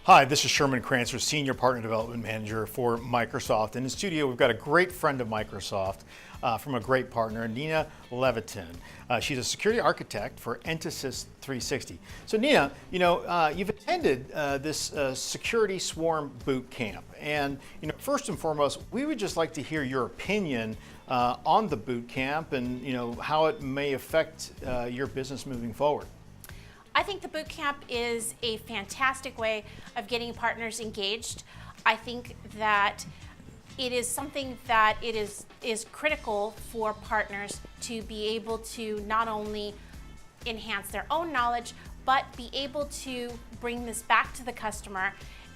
Hi, this is Sherman Crancer, Senior Partner Development Manager for Microsoft. In the studio, we've got a great friend of Microsoft from a great partner, Nina Levitin. She's a security architect for Entisys 360. So Nina, you've attended this security swarm boot camp. And first and foremost, we would just like to hear your opinion on the boot camp and how it may affect your business moving forward. I think the boot camp is a fantastic way of getting partners engaged. I think that it is something that is critical for partners to be able to not only enhance their own knowledge, but be able to bring this back to the customer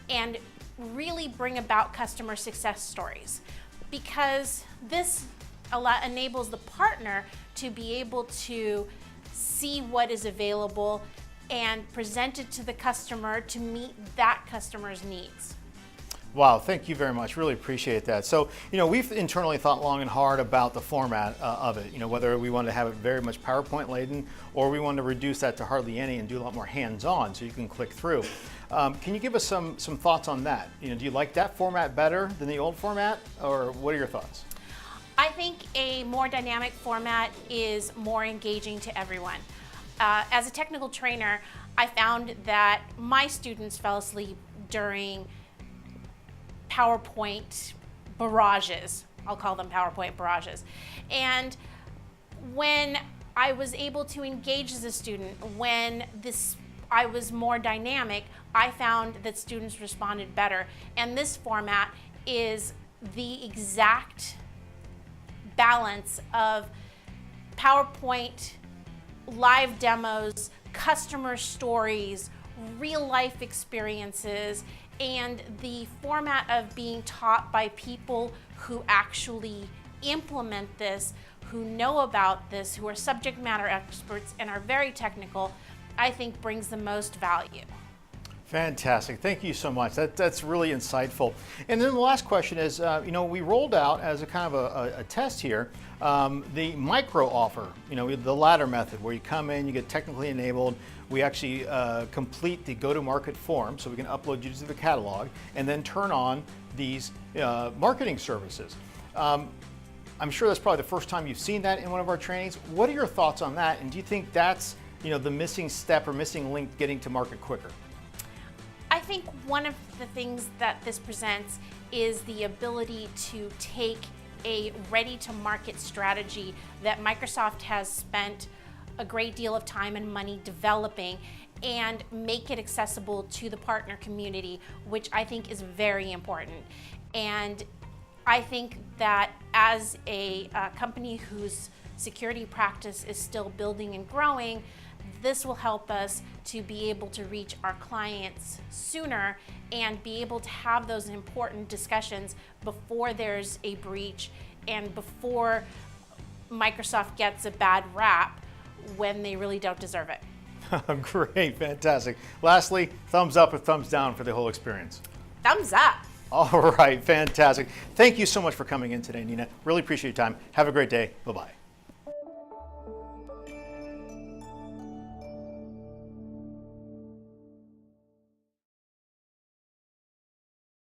and really bring about customer success stories. Because this enables the partner to be able to see what is available and present it to the customer to meet that customer's needs. Wow, thank you very much. Really appreciate that. So, we've internally thought long and hard about the format of it, whether we want to have it very much PowerPoint laden or we want to reduce that to hardly any and do a lot more hands-on so you can click through. Can you give us some thoughts on that? Do you like that format better than the old format, or what are your thoughts? I think a more dynamic format is more engaging to everyone. As a technical trainer, I found that my students fell asleep during PowerPoint barrages. I'll call them PowerPoint barrages. And when I was able to engage as a student, when I was more dynamic, I found that students responded better. And this format is the exact balance of PowerPoint, live demos, customer stories, real life experiences, and the format of being taught by people who actually implement this, who know about this, who are subject matter experts and are very technical, I think brings the most value. Fantastic. Thank you so much. That's really insightful. And then the last question is, we rolled out as a kind of a test here, the micro offer, the ladder method where you come in, you get technically enabled. We actually complete the go-to-market form so we can upload you to the catalog and then turn on these marketing services. I'm sure that's probably the first time you've seen that in one of our trainings. What are your thoughts on that? And do you think that's the missing step or missing link getting to market quicker? I think one of the things that this presents is the ability to take a ready-to-market strategy that Microsoft has spent a great deal of time and money developing and make it accessible to the partner community, which I think is very important. And I think that as a company whose security practice is still building and growing, this will help us to be able to reach our clients sooner and be able to have those important discussions before there's a breach and before Microsoft gets a bad rap when they really don't deserve it. Great, fantastic. Lastly, thumbs up or thumbs down for the whole experience? Thumbs up. All right, fantastic. Thank you so much for coming in today, Nina. Really appreciate your time. Have a great day. Bye-bye.